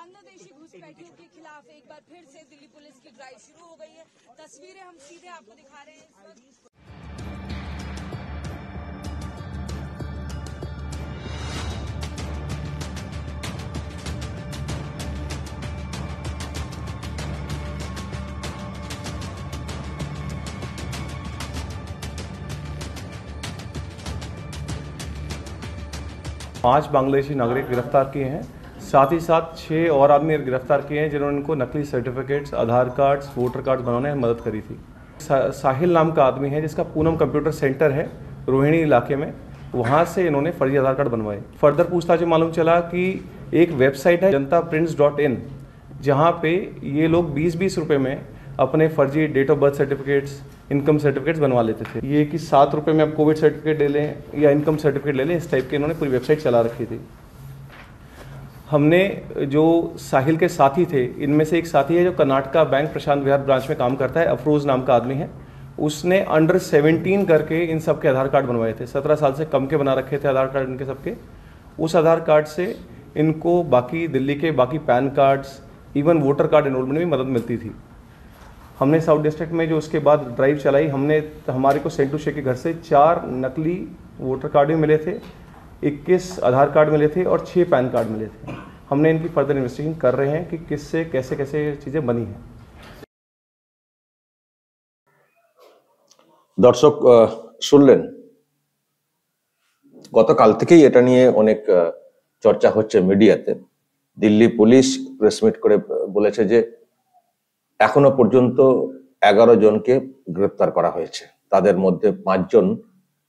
बांग्लादेशी घुसपैठियों के खिलाफ एक बार फिर से दिल्ली पुलिस की ड्राइव शुरू हो गई है। तस्वीरें हम सीधे आपको दिखा रहे हैं इस वक्त। पांच बांग्लादेशी नागरिक गिरफ्तार किए हैं। साथ ही साथ 6 और आदमी गिरफ्तार किए हैं जिन्होंने इनको नकली सर्टिफिकेट्स, आधार कार्ड्स, वोटर कार्ड बनाने में मदद करी थी। साहिल नाम का आदमी है जिसका पूनम कंप्यूटर सेंटर है रोहिणी इलाके में, वहाँ से इन्होंने फर्जी आधार कार्ड बनवाए। फर्दर पूछताछ में मालूम चला कि एक वेबसाइट है JantaPrints.in, जहाँ पे ये लोग 20-20 रुपये में अपने फर्जी date of birth certificates, income certificates बनवा लेते थे। ये कि 7 रुपये में आप कोविड सर्टिफिकेट ले लें या इनकम सर्टिफिकेट ले लें, इस टाइप के इन्होंने पूरी वेबसाइट चला रखी थी। हमने जो साहिल के साथी थे, इनमें से एक साथी है जो कर्नाटका बैंक प्रशांत विहार ब्रांच में काम करता है, अफरोज नाम का आदमी है। उसने अंडर 17 करके इन सब के आधार कार्ड बनवाए थे। 17 साल से कम के बना रखे थे आधार कार्ड इनके सबके। उस आधार कार्ड से इनको बाकी दिल्ली के बाकी pan cards, even voter card enrolment में मदद मिलती थी। हमने साउथ डिस्ट्रिक्ट में जो उसके बाद ड्राइव चलाई, हमारे को सेंटू शेख के घर से 4 नकली वोटर कार्ड भी मिले थे, 21 आधार कार्ड मिले थे और 6 पैन कार्ड मिले थे। हमने इनकी फर्दर इन्वेस्टिगेशन कर रहे हैं कि किससे कैसे कैसे चीज़ें बनी हैं। দর্শক শুনলেন, গতকাল থেকেই এটা নিয়ে অনেক চর্চা হচ্ছে মিডিয়াতে। দিল্লি পুলিশ প্রেস মিট করে বলেছে যে এখনো পর্যন্ত 11 জনকে গ্রেপ্তার করা হয়েছে। তাদের মধ্যে 5 জন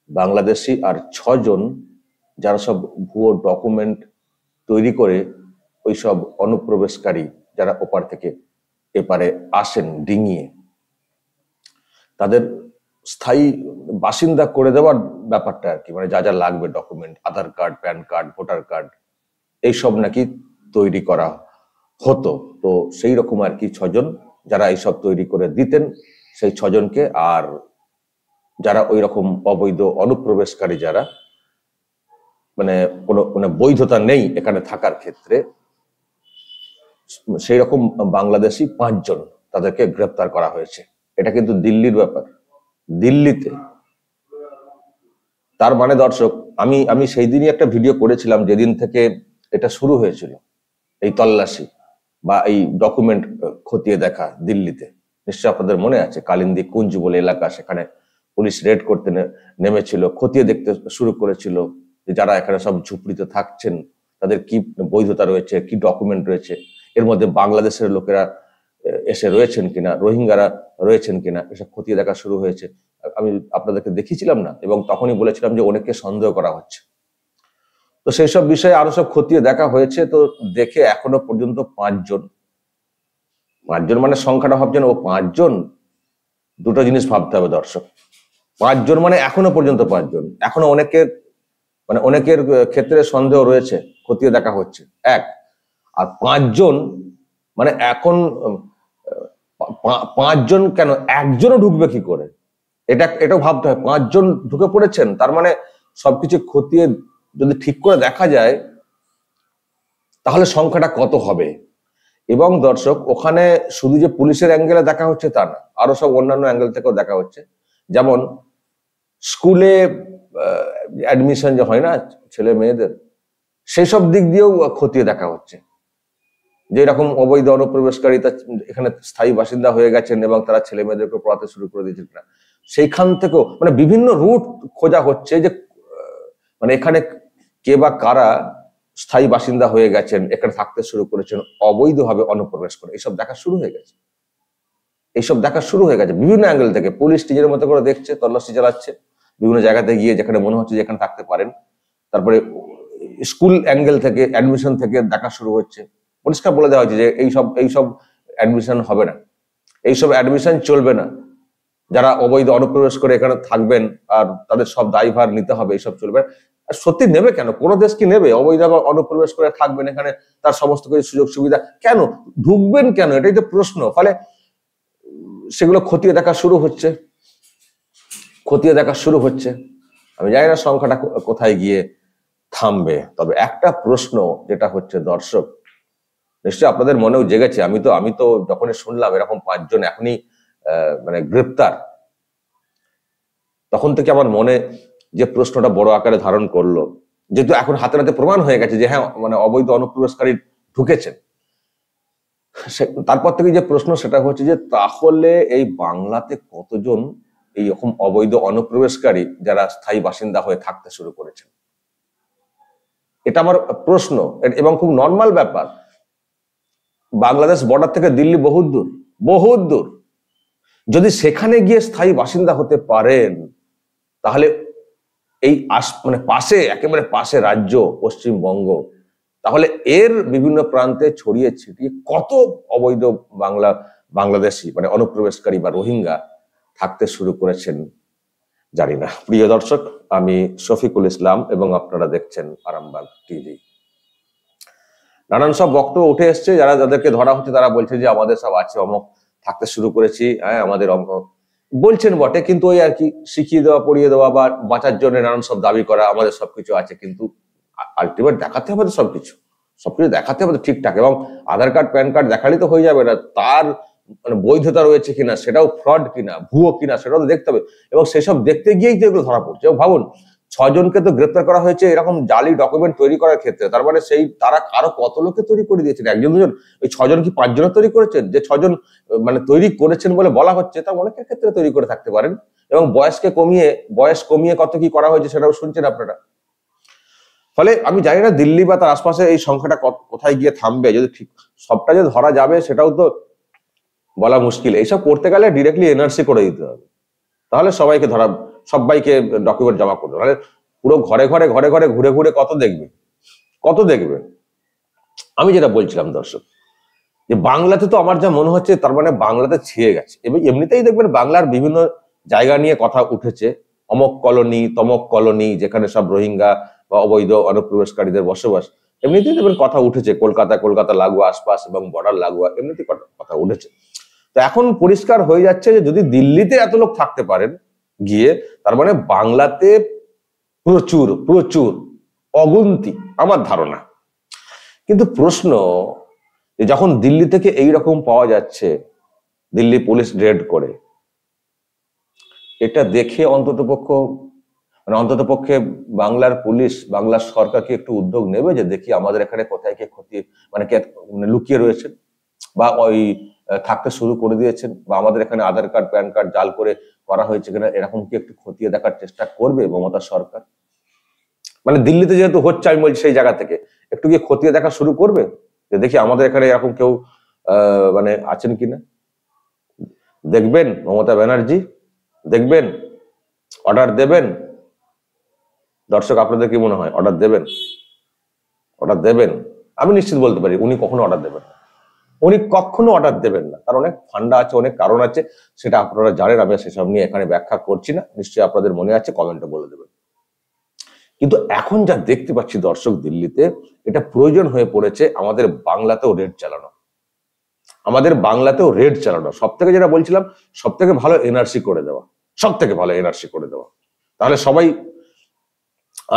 বাংলাদেশি আর 6 জন যারা সব ভুয়ো ডকুমেন্ট তৈরি করে ওই সব অনুপ্রবেশকারী যারা ওপার থেকে এপারে আসেন ডিঙিয়ে, তাদের স্থায়ী বাসিন্দা করে দেওয়ার ব্যাপারটা আর কি, মানে যা যা লাগবে document, Aadhaar card, PAN card, voter card, এইসব নাকি তৈরি করা হতো। তো সেই রকম আর কি 6 জন যারা এইসব তৈরি করে দিতেন, সেই 6 জনকে, আর যারা ওই রকম অবৈধ অনুপ্রবেশকারী যারা মানে কোনো বৈধতা নেই এখানে থাকার ক্ষেত্রে, সেই রকম বাংলাদেশি 5 জন তাদেরকে গ্রেপ্তার করা হয়েছে। এটা কিন্তু দিল্লির ব্যাপার, দিল্লিতে। তার মানে দর্শক, আমি সেই দিনই একটা ভিডিও করেছিলাম যেদিন থেকে এটা শুরু হয়েছিল, এই তল্লাশি বা এই ডকুমেন্ট খতিয়ে দেখা দিল্লিতে। নিশ্চয় আপনাদের মনে আছে, কালিন্দী কুঞ্জ বলে এলাকা, সেখানে পুলিশ রেড করতে নেমেছিল, খতিয়ে দেখতে শুরু করেছিল যে যারা এখানে সব ঝুপড়িতে থাকছেন তাদের কি বৈধতা রয়েছে, কি ডকুমেন্ট রয়েছে, এর মধ্যে বাংলাদেশের লোকেরা এসে রয়েছেন কিনা, রোহিঙ্গারা রয়েছেন কিনা, এসব খতিয়ে দেখা শুরু হয়েছে। আমি আপনাদেরকে দেখিয়েছিলাম না, এবং তখনই বলেছিলাম যে অনেককে সন্দেহ করা হচ্ছে। তো সেই সব বিষয়ে আরো সব খতিয়ে দেখা হয়েছে। তো দেখে এখনো পর্যন্ত 5 জন মানে সংখ্যাটা ভাবছেন ও 5 জন, দুটো জিনিস ভাবতে হবে দর্শক। 5 জন মানে এখনো পর্যন্ত 5 জন, এখনো অনেকের ক্ষেত্রে সন্দেহ রয়েছে, খতিয়ে দেখা হচ্ছে। আর 5 জন মানে এখন 5 জন কেন, একজনও ঢুকবে কি করে, এটাও ভাবতে হয়। 5 জন ঢুকে পড়েছেন, তার মানে সবকিছু খতিয়ে যদি ঠিক করে দেখা যায় তাহলে সংখ্যাটা কত হবে। এবং দর্শক, ওখানে শুধু যে পুলিশের অ্যাঙ্গেলে দেখা হচ্ছে তা না, আরো সব অন্যান্য অ্যাঙ্গেল থেকেও দেখা হচ্ছে। যেমন স্কুলে অ্যাডমিশন যে হয় না ছেলে মেয়েদের, সেই সব দিক দিয়েও খতিয়ে দেখা হচ্ছে। যে এরকম অবৈধ অনুপ্রবেশকারী এখানে স্থায়ী বাসিন্দা হয়ে গেছেন এবং তারা ছেলে মেয়েদেরকে পড়াতে শুরু করে দিয়েছেন কিনা, সেইখান থেকেও মানে বিভিন্ন রুট খোঁজা হচ্ছে যে মানে এখানে কে বা কারা স্থায়ী বাসিন্দা হয়ে গেছেন, এখানে থাকতে শুরু করেছেন অবৈধভাবে অনুপ্রবেশ করে। এইসব দেখা শুরু হয়ে গেছে বিভিন্ন অ্যাঙ্গেল থেকে। পুলিশ নিজের মতো করে দেখছে, তল্লাশি চালাচ্ছে বিভিন্ন জায়গাতে গিয়ে যেখানে মনে হচ্ছে যে এখানে থাকতে পারেন। তারপরে স্কুল অ্যাঙ্গেল থেকে, অ্যাডমিশন থেকে দেখা শুরু হচ্ছে। পরিষ্কার বলে দেওয়া হয়েছে যে এইসব অ্যাডমিশন হবে না, এইসব অ্যাডমিশন চলবে না। যারা অবৈধ অনুপ্রবেশ করে এখানে থাকবেন আর তাদের সব দায়ভার নিতে হবে, এইসব চলবে। আর সত্যি নেবে কেন, কোন দেশ কি নেবে অবৈধ অনুপ্রবেশ করে থাকবেন এখানে, তার সমস্ত কিছু সুযোগ সুবিধা কেন ঢুকবেন কেন, এটাই তো প্রশ্ন। ফলে সেগুলো খতিয়ে দেখা শুরু হচ্ছে। আমি জানি না সংখ্যাটা কোথায় গিয়ে থামবে। তবে একটা প্রশ্ন যেটা হচ্ছে দর্শক, নিশ্চয়ই আপনাদের মনেও জেগেছে। আমি তো যখনই শুনলাম এরকম 5 জন এখনই মানে গ্রেপ্তার, তখন থেকে আমার মনে যে প্রশ্নটা বড় আকারে ধারণ করলো, যেহেতু এখন হাতে হাতে প্রমাণ হয়ে গেছে যে হ্যাঁ মানে অবৈধ অনুপ্রবেশকারী ঢুকেছেন, তারপর থেকে যে প্রশ্ন সেটা হচ্ছে যে তাহলে এই বাংলাতে কতজন এইরকম অবৈধ অনুপ্রবেশকারী যারা স্থায়ী বাসিন্দা হয়ে থাকতে শুরু করেছেন। এটা আমার প্রশ্ন, এবং খুব নর্মাল ব্যাপার। বাংলাদেশ বর্ডার থেকে দিল্লি বহুত দূর, বহুত দূর। যদি সেখানে গিয়ে স্থায়ী বাসিন্দা হতে পারেন, তাহলে এই মানে পাশে, একেবারে পাশে রাজ্য পশ্চিমবঙ্গ, তাহলে এর বিভিন্ন প্রান্তে ছড়িয়ে ছিটিয়ে কত অবৈধ বাংলাদেশি মানে অনুপ্রবেশকারী বা রোহিঙ্গা থাকতে শুরু করেছেন জানি না। প্রিয় দর্শক, আমি শফিকুল ইসলাম এবং আপনারা দেখছেন আরামবাগ টিভি। নানান সব বক্তব্য উঠে এসছে, যাদেরকে ধরা হচ্ছে তারা বলছে যে আমাদের সব আছে, অমুক থাকতে শুরু করেছি, হ্যাঁ আমাদের বলছেন বটে, কিন্তু ওই আর কি শিখিয়ে দেওয়া, পড়িয়ে দেওয়া বা বাঁচার জন্য নানান সব দাবি করা, আমাদের সবকিছু আছে, কিন্তু আলটিমেট দেখাতে হবে তো সবকিছু দেখাতে হবে ঠিকঠাক। এবং আধার কার্ড প্যান কার্ড দেখালেই তো হয়ে যাবে না, তার মানে বৈধতা রয়েছে কিনা, সেটাও ফ্রড কিনা, ভুয়ো কিনা, সেটাও তো দেখতে হবে। এবং সেসব দেখতে গিয়েই তো এগুলো ধরা পড়ছে। এবং ভাবুন, 6 জনকে তো গ্রেপ্তার করা হয়েছে এরকম জালি ডকুমেন্ট তৈরি করার ক্ষেত্রে। তার মানে তারা আরো কত লোকে তৈরি করে দিয়েছেন, 1 জন 2 জন, ওই 6 জন কি 5 জন তৈরি করেছেন? যে 6 জন মানে তৈরি করেছেন বলে বলা হচ্ছে, তা অনেকের ক্ষেত্রে তৈরি করে থাকতে পারেন। এবং বয়স কমিয়ে কত কি করা হয়েছে সেটাও শুনছেন আপনারা। ফলে আমি জানি না দিল্লি বা তার আশপাশে এই সংখ্যাটা কোথায় গিয়ে থামবে। যদি ঠিক সবটা যে ধরা যাবে সেটাও তো বলা মুশকিল। এইসব করতে গেলে ডিরেক্টলি এনআরসি করে দিতে হবে, তাহলে সবাইকে ডকুমেন্ট জমা করতে। তাহলে পুরো ঘরে ঘুরে কত দেখবে। আমি যেটা বলছিলাম দর্শক, যে বাংলাতে তো আমার যা মনে হচ্ছে তার মানে বাংলাতে ছেয়ে গেছে। এবং এমনিতেই দেখবেন বাংলার বিভিন্ন জায়গা নিয়ে কথা উঠেছে, অমক কলোনি তমক কলোনি, যেখানে সব রোহিঙ্গা বা অবৈধ অনুপ্রবেশকারীদের বসবাস, এমনিতেই দেখবেন কথা উঠেছে। কলকাতা লাগোয়া আশপাশ এবং বর্ডার লাগোয়া এমনিতেই কথা উঠেছে। তো এখন পরিষ্কার হয়ে যাচ্ছে যে যদি দিল্লিতে এত লোক থাকতে পারেন গিয়ে, তার মানে বাংলাতে প্রচুর অগুন্তি আমার ধারণা। কিন্তু প্রশ্ন, যখন দিল্লি থেকে এইরকম পাওয়া যাচ্ছে, দিল্লি পুলিশ রেড করে, এটা দেখে অন্ততপক্ষে বাংলার পুলিশ, বাংলার সরকার কি একটু উদ্যোগ নেবে যে দেখি আমাদের এখানে কোথায় কে ক্ষতি মানে লুকিয়ে রয়েছেন বা ওই থাকতে শুরু করে দিয়েছেন, বা আমাদের এখানে আধার কার্ড প্যান কার্ড জাল করা হয়েছে কিনা, এরকম কি একটু খতিয়ে দেখার চেষ্টা করবে মমতা সরকার? মানে দিল্লিতে যেহেতু হচ্ছে, আমি বলছি সেই জায়গা থেকে একটু গিয়ে খতিয়ে দেখা শুরু করবে যে দেখি আমাদের এখানে এরকম কেউ মানে আছেন কিনা। দেখবেন মমতা ব্যানার্জি, দেখবেন, অর্ডার দেবেন। দর্শক, আপনাদের কি মনে হয় অর্ডার দেবেন? আমি নিশ্চিত বলতে পারি উনি কখনো অর্ডার দেবেন না। উনি কখনো অর্ডার দেবেন না। তার অনেক ফান্ডা আছে, অনেক কারণ আছে, সেটা আপনারা জানেন। আমি সেসব নিয়ে এখানে ব্যাখ্যা করছি না, নিশ্চয়ই আপনাদের মনে আছে, কমেন্টে বলে দেবেন। কিন্তু এখন যা দেখতে পাচ্ছি দর্শক, দিল্লিতে এটা প্রয়োজন হয়ে পড়েছে আমাদের বাংলাতেও রেড চালানো। সব থেকে যেটা বলছিলাম, সব থেকে ভালো এনআরসি করে দেওয়া। তাহলে সবাই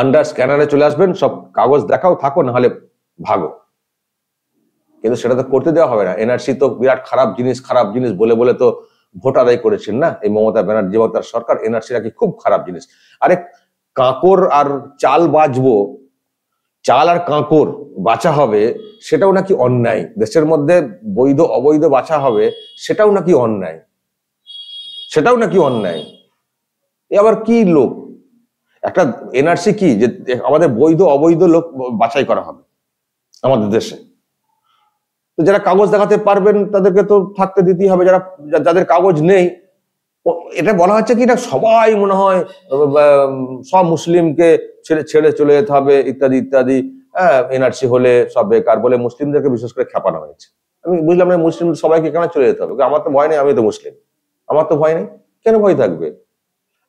আন্ডার স্ক্যানারে চলে আসবেন, সব কাগজ দেখাও, থাকো, না হলে ভাগো। কিন্তু সেটা তো করতে দেওয়া হবে না। এনআরসি তো বিরাট খারাপ জিনিস বলে তো ভোট আদায় করেছেন না এই মমতা ব্যানার্জি এবং তার সরকার। এনআরসি নাকি খুব খারাপ জিনিস। আরে কাঁকর আর চাল বাঁচবো, চাল আর কাঁকর বাঁচা হবে, সেটাও নাকি অন্যায়। দেশের মধ্যে বৈধ অবৈধ বাঁচা হবে, সেটাও নাকি অন্যায়। এ আবার কি লোক? একটা এনআরসি কি যে আমাদের বৈধ অবৈধ লোক বাছাই করা হবে আমাদের দেশে? তো যারা কাগজ দেখাতে পারবেন তাদেরকে তো থাকতে দিতেই হবে, যাদের কাগজ নেই। এটা বলা হচ্ছে কি না, সবাই মনে হয় সব মুসলিমকে ছেড়ে চলে যেতে হবে ইত্যাদি। এনআরসি হলে সব বেকার বলে মুসলিমদেরকে বিশেষ করে খেপানো হয়েছে। আমি বুঝলাম না, মুসলিম সবাইকে কেন চলে যেতে হবে? আমার তো ভয় নেই, আমি তো মুসলিম, আমার তো ভয় নেই। কেন ভয় থাকবে?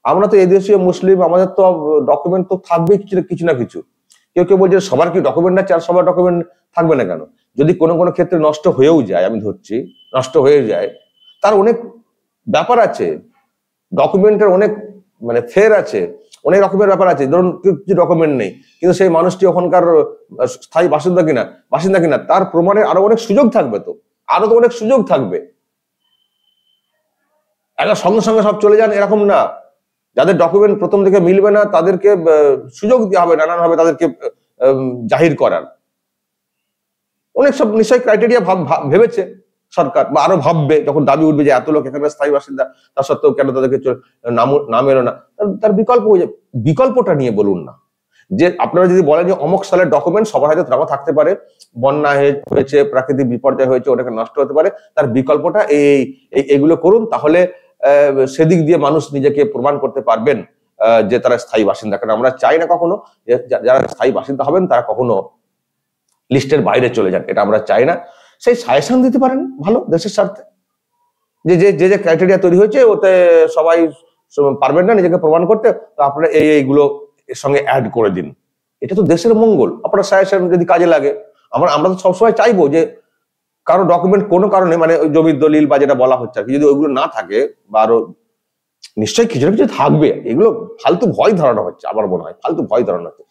আমরা তো এদেশীয় মুসলিম, আমাদের তো ডকুমেন্ট তো থাকবেই কিছু না কিছু। কেউ বলছে সবার কি ডকুমেন্ট আছে, আর সবার ডকুমেন্ট থাকবে না কেন? যদি কোনো ক্ষেত্রে নষ্ট হয়েও যায়, আমি ধরছি নষ্ট হয়ে যায়, তার অনেক ব্যাপার আছে, ডকুমেন্টের অনেক মানে ফের আছে, অনেক রকমের ব্যাপার আছে। ধরুন কিছু ডকুমেন্ট নেই, কিন্তু সেই মানুষটি ওখানকার স্থায়ী বাসিন্দা কিনা তার প্রমাণের আরো অনেক সুযোগ থাকবে। তো আরো তো অনেক সুযোগ থাকবে। একবার সঙ্গে সঙ্গে সব চলে যান এরকম না। যাদের ডকুমেন্ট প্রথম থেকে মিলবে না তাদেরকে সুযোগ দেওয়া হবে নানানভাবে তাদেরকে জাহির করার। অনেক সব নিশ্চয়ই ক্রাইটেরিয়া ভেবেছে সরকার, বা আরো ভাববে যখন দাবি উঠবে যে এত লোক এখানকার স্থায়ী বাসিন্দা, তা সত্ত্বেও কেন তাদেরকে নাম এলো না। তার বিকল্প হয়ে যাবে। বিকল্পটা নিয়ে বলুন না। যে আপনারা যদি বলেন যে অমুক সালের ডকুমেন্ট, সবার হয়তো নাও থাকতে পারে, বন্যা হয়েছে, প্রাকৃতিক বিপর্যয় হয়েছে, ওটাকে নষ্ট হতে পারে, তার বিকল্পটা এইগুলো করুন। তাহলে সেদিক দিয়ে মানুষ নিজেকে প্রমাণ করতে পারবেন যে তারা স্থায়ী বাসিন্দা। কারণ আমরা চাই না কখনো যারা স্থায়ী বাসিন্দা হবেন তারা কখনো লিস্টের বাইরে চলে যান, এটা আমরা চাই না। সেই সাজেশন দিতে পারেন ভালো, দেশের স্বার্থে, যে যে যে ক্রাইটেরিয়া তৈরি হয়েছে ওতে সবাই পারবেন না নিজেকে প্রমাণ করতে, তো আপনারা এইগুলো এর সঙ্গে অ্যাড করে দিন। এটা তো দেশের মঙ্গল। আপনার সাজেশন যদি কাজে লাগে, আমরা তো সবসময় চাইবো যে কারো ডকুমেন্ট কোনো কারণে, মানে ওই জমির দলিল বা যেটা বলা হচ্ছে আর কি, যদি ওইগুলো না থাকে, বা আরো নিশ্চয়ই কিছু না কিছু থাকবে। এগুলো ফালতু ভয় ধরানো হচ্ছে, আমার মনে হয় ফালতু ভয় ধরানো হচ্ছে।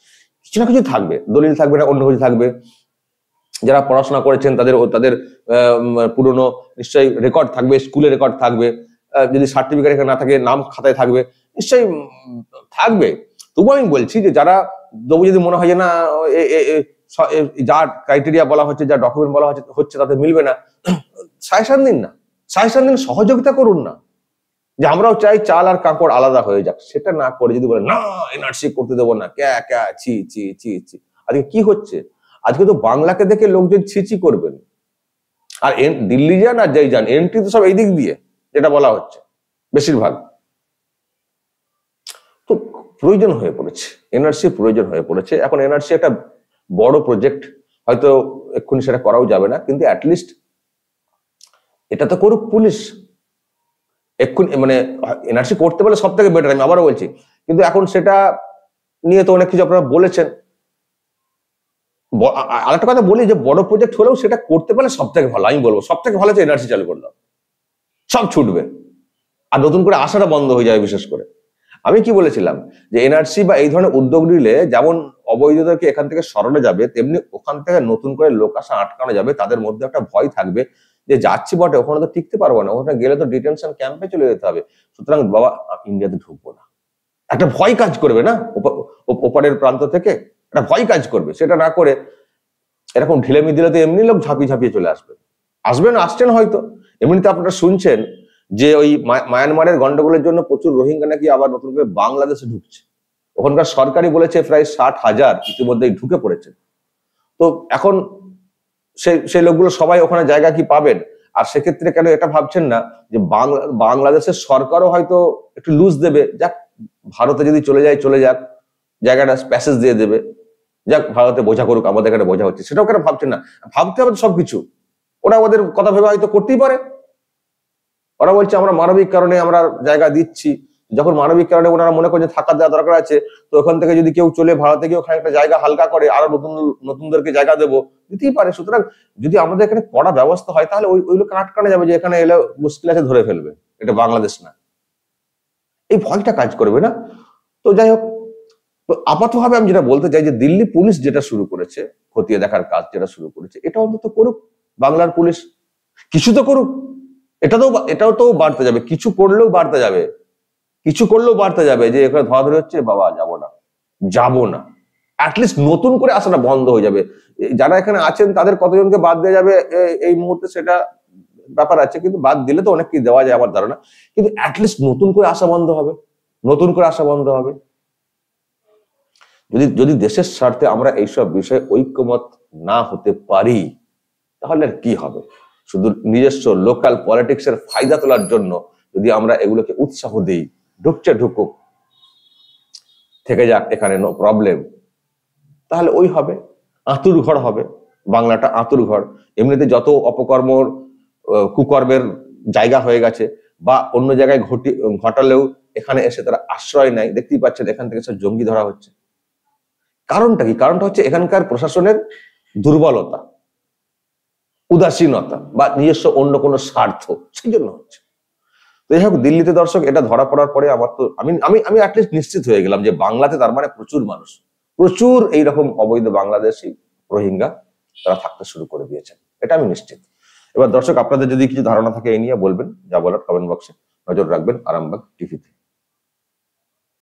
কিছু না কিছু থাকবে, দলিল থাকবে না, অন্য কিছু থাকবে। যারা পড়াশোনা করেছেন তাদের পুরনো নিশ্চয়ই রেকর্ড থাকবে, স্কুলে রেকর্ড থাকবে, যদি সার্টিফিকেট এখানে না থাকে নাম খাতায় থাকবে, নিশ্চয়ই থাকবে। তবু আমি বলছি যে যারা তবু যদি মনে হয় যে না যা ক্রাইটেরিয়া বলা হচ্ছে, যা ডকুমেন্ট বলা হচ্ছে তাতে মিলবে না, সাজেশন দিন না, সাজেশন দিন, সহযোগিতা করুন না। যে আমরাও চাই চাল আর কাঁকড় আলাদা হয়ে যাক, সেটা না করে যদি বলে না এনআরসি করতে দেবো না, ছি ছি ছি ছি। আজকে কি হচ্ছে? আজকে তো বাংলাকে দেখে লোকজন ছিচি করবেন। আর দিল্লি যান আর যাই যান, এন্ট্রি তো সব এই দিক দিয়ে, যেটা বলা হচ্ছে বেশিরভাগ। তো প্রয়োজন হয়ে পড়েছে, এনআরসি প্রয়োজন হয়ে পড়েছে। এখন এনআরসি একটা বড় প্রজেক্ট, হয়তো এক্ষুনি সেটা করাও যাবে না, কিন্তু অ্যাটলিস্ট এটা তো করুক পুলিশ এক্ষুনি। মানে এনআরসি করতে পারলে সব থেকে বেটার, আমি আবারও বলছি। কিন্তু এখন সেটা নিয়ে তো অনেক কিছু আপনারা বলেছেন। আরেকটা কথা বলি, যে বড় প্রজেক্ট হলেও সেটা করতে পারলে সব থেকে ভালো। আমি বলবো সব থেকে ভালো হচ্ছে এনআরসি চালু করে দাও, সব ছুটবে, আর নতুন করে আসাটা বন্ধ হয়ে যাবে। বিশেষ করে আমি কি বলেছিলাম যে এনআরসি বা এই ধরনের উদ্যোগ নিলে যেমন অবৈধদেরকে এখান থেকে সরানো যাবে, তেমনি ওখান থেকে নতুন করে লোক আসা আটকানো যাবে। তাদের মধ্যে একটা ভয় থাকবে যে যাচ্ছি বটে, ওখানে তো টিকতে পারবো না, ওখানে গেলে তো ডিটেনশন ক্যাম্পে চলে যেতে হবে, সুতরাং বাবা ইন্ডিয়াতে ঢুকবো না। একটা ভয় কাজ করবে না ওপারের প্রান্ত থেকে, একটা ভয় কাজ করবে। সেটা না করে এরকম ঢিলেমি দিলে তো এমনি লোক ঝাঁপিয়ে চলে আসছেন হয়তো। এমনিতে আপনারা শুনছেন যে ওই মায়ানমারের গন্ডগোলের জন্য প্রচুর রোহিঙ্গা নাকি আবার নতুন করে বাংলাদেশে ঢুকছে। ওখানকার সরকারই বলেছে প্রায় 60,000 ইতিমধ্যেই ঢুকে পড়েছে। তো এখন সেই লোকগুলো সবাই ওখানে জায়গা কি পাবেন? আর সেক্ষেত্রে কেন এটা ভাবছেন না যে বাংলাদেশের সরকারও হয়তো একটু লুজ দেবে, যাক ভারতে যদি চলে যাক, জায়গাটা প্যাসেজ দিয়ে দেবে, যাক ভারতে বোঝা করুক, আমাদের এখানে বোঝা হচ্ছে, সেটাও কেন ভাবছেন না? ভাবতে হবে সবকিছু। ওরা ওদের কথা ভেবে হয়তো করতেই পারে। ওরা বলছে আমরা মানবিক কারণে আমরা জায়গা দিচ্ছি। যখন মানবিক কারণে ওনারা মনে করেন থাকা দেওয়া দরকার আছে, তো ওখান থেকে যদি কেউ চলে ভারতে গিয়ে ওখানে একটা জায়গা হালকা করে আরো নতুনদেরকে জায়গা দেবো, দিতেই পারে। সুতরাং যদি আমাদের এখানে কড়া ব্যবস্থা হয়, তাহলে ওই লোক আটকানো যাবে যে এখানে এলে মুশকিল আছে, ধরে ফেলবে, এটা বাংলাদেশ না, এই ভয়টা কাজ করবে না। তো যাই হোক, তো আপাতভাবে আমি যেটা বলতে চাই যে দিল্লি পুলিশ যেটা শুরু করেছে, খতিয়ে দেখার কাজ যেটা শুরু করেছে, এটা অন্তত করুক বাংলার পুলিশ, কিছু তো করুক। এটাও তো বাড়তে যাবে, কিছু করলেও বাড়তে যাবে, যে এখানে ধরাধরি হচ্ছে, বাবা যাবো না। অ্যাটলিস্ট নতুন করে আসাটা বন্ধ হয়ে যাবে। যারা এখানে আছেন তাদের কতজনকে বাদ দেওয়া যাবে এই মুহূর্তে সেটা ব্যাপার আছে, কিন্তু বাদ দিলে তো অনেক কি দেওয়া যায় আমার ধারণা। কিন্তু অ্যাটলিস্ট নতুন করে আসা বন্ধ হবে। যদি দেশের স্বার্থে আমরা এইসব বিষয়ে ঐক্যমত না হতে পারি, তাহলে আর কি হবে? শুধু নিজস্ব লোকাল পলিটিক্সের ফায়দা তোলার জন্য যদি আমরা এগুলোকে উৎসাহ দিই, ঢুকুক, থেকে যাক এখানে, নো প্রবলেম, তাহলে ওই হবে, আঁতুর ঘর হবে, বাংলাটা আঁতুর ঘর। এমনিতে যত কুকর্মের জায়গা হয়ে গেছে, বা অন্য জায়গায় ঘটালেও এখানে এসে তারা আশ্রয় নেয়। দেখতেই পাচ্ছেন এখান থেকে সব জঙ্গি ধরা হচ্ছে। কারণটা কি? কারণটা হচ্ছে এখানকার প্রশাসনের দুর্বলতা, উদাসীনতা, বা নিজস্ব অন্য কোনো স্বার্থ, সেই জন্য হচ্ছে। তো যাই হোক, দিল্লিতে দর্শক এটা ধরা পড়ার পরে আমার তো আমি আমি আমি অ্যাটলিস্ট নিশ্চিত হয়ে গেলাম যে বাংলাতে তার মানে প্রচুর মানুষ, প্রচুর এইরকম অবৈধ বাংলাদেশি রোহিঙ্গা তারা থাকতে শুরু করে দিয়েছেন, এটা আমি নিশ্চিত। এবার দর্শক, আপনাদের যদি কিছু ধারণা থাকে এই নিয়ে বলবেন, যা বলার কমেন্ট বক্সে। নজর রাখবেন আরামবাগ টিভিতে।